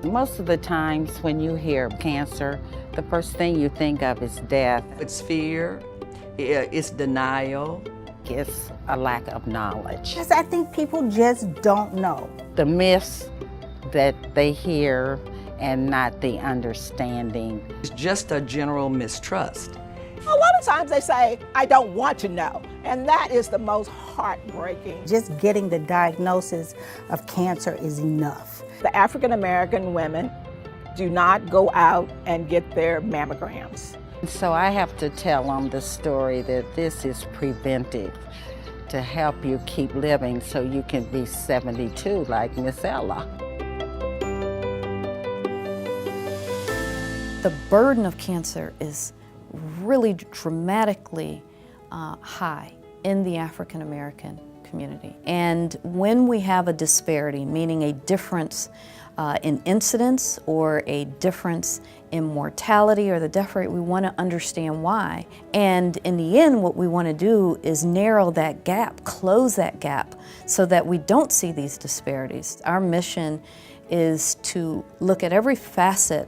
Most of the times when you hear cancer, the first thing you think of is death. It's fear, it's denial. It's a lack of knowledge. Because I think people just don't know. The myths that they hear and not the understanding. It's just a general mistrust. A lot of times they say, I don't want to know, and that is the most heartbreaking. Just getting the diagnosis of cancer is enough. The African American women do not go out and get their mammograms. So I have to tell them the story that this is preventive to help you keep living so you can be 72 like Miss Ella. The burden of cancer is really dramatically high in the African American community. And when we have a disparity, meaning a difference in incidence or a difference in mortality or the death rate, we want to understand why. And in the end, what we want to do is narrow that gap, close that gap, so that we don't see these disparities. Our mission is to look at every facet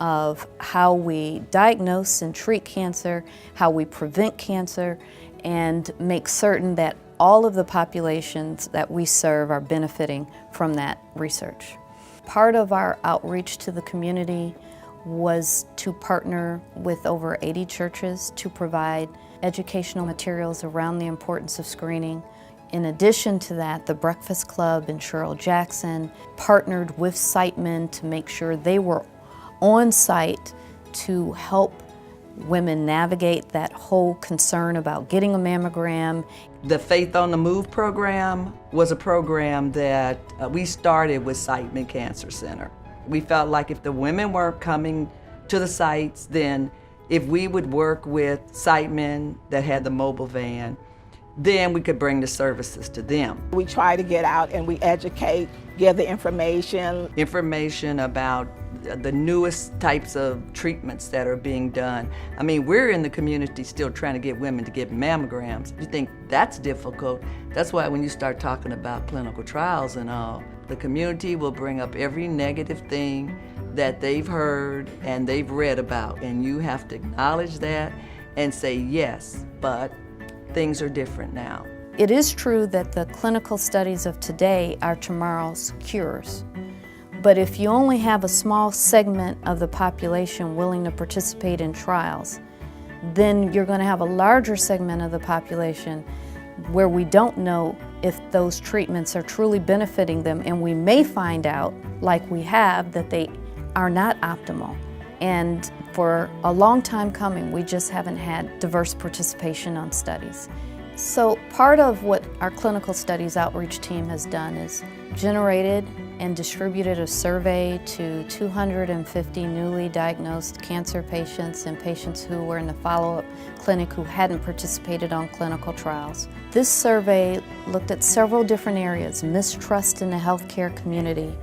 of how we diagnose and treat cancer, how we prevent cancer, and make certain that all of the populations that we serve are benefiting from that research. Part of our outreach to the community was to partner with over 80 churches to provide educational materials around the importance of screening. In addition to that, the Breakfast Club in Cheryl Jackson partnered with Siteman to make sure they were on site to help women navigate that whole concern about getting a mammogram. The Faith on the Move program was a program that we started with Siteman Cancer Center. We felt like if the women weren't coming to the sites, then if we would work with Siteman that had the mobile van, then we could bring the services to them. We try to get out and we educate, give the information. Information about the newest types of treatments that are being done. I mean, we're in the community still trying to get women to get mammograms. You think that's difficult. That's why when you start talking about clinical trials and all, the community will bring up every negative thing that they've heard and they've read about. And you have to acknowledge that and say, yes, but things are different now. It is true that the clinical studies of today are tomorrow's cures. But if you only have a small segment of the population willing to participate in trials, then you're going to have a larger segment of the population where we don't know if those treatments are truly benefiting them, and we may find out, like we have, that they are not optimal. And for a long time coming, we just haven't had diverse participation on studies. So part of what our clinical studies outreach team has done is generated and distributed a survey to 250 newly diagnosed cancer patients and patients who were in the follow-up clinic who hadn't participated on clinical trials. This survey looked at several different areas: mistrust in the healthcare community,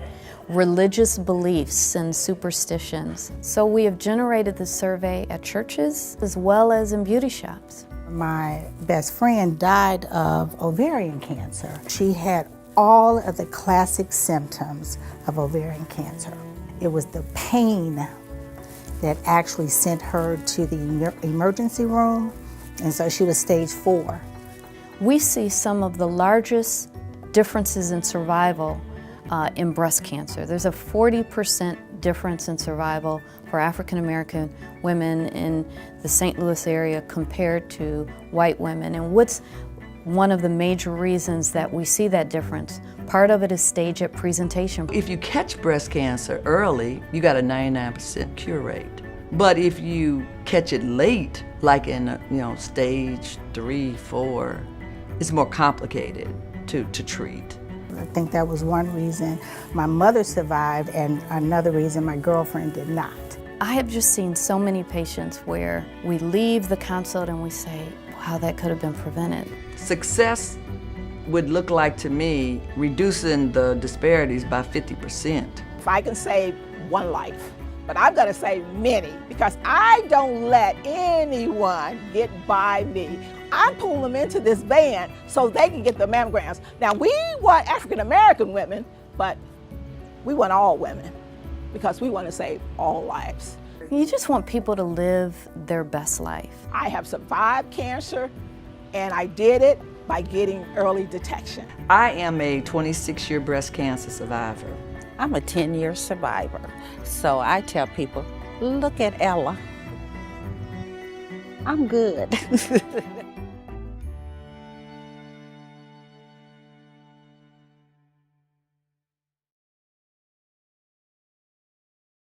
religious beliefs and superstitions. So we have generated this survey at churches as well as in beauty shops. My best friend died of ovarian cancer. She had all of the classic symptoms of ovarian cancer. It was the pain that actually sent her to the emergency room, and so she was stage 4. We see some of the largest differences in survival in breast cancer. There's a 40% difference in survival for African American women in the St. Louis area compared to white women. And what's one of the major reasons that we see that difference? Part of it is stage at presentation. If you catch breast cancer early, you got a 99% cure rate. But if you catch it late, like in stage 3, 4, it's more complicated to treat. I think that was one reason my mother survived, and another reason my girlfriend did not. I have just seen so many patients where we leave the consult and we say, wow, that could have been prevented. Success would look like, to me, reducing the disparities by 50%. If I can save one life, but I've got to save many, because I don't let anyone get by me. I pull them into this van so they can get the mammograms. Now, we want African American women, but we want all women. because we want to save all lives. You just want people to live their best life. I have survived cancer, and I did it by getting early detection. I am a 26-year breast cancer survivor. I'm a 10-year survivor. So I tell people, look at Ella. I'm good.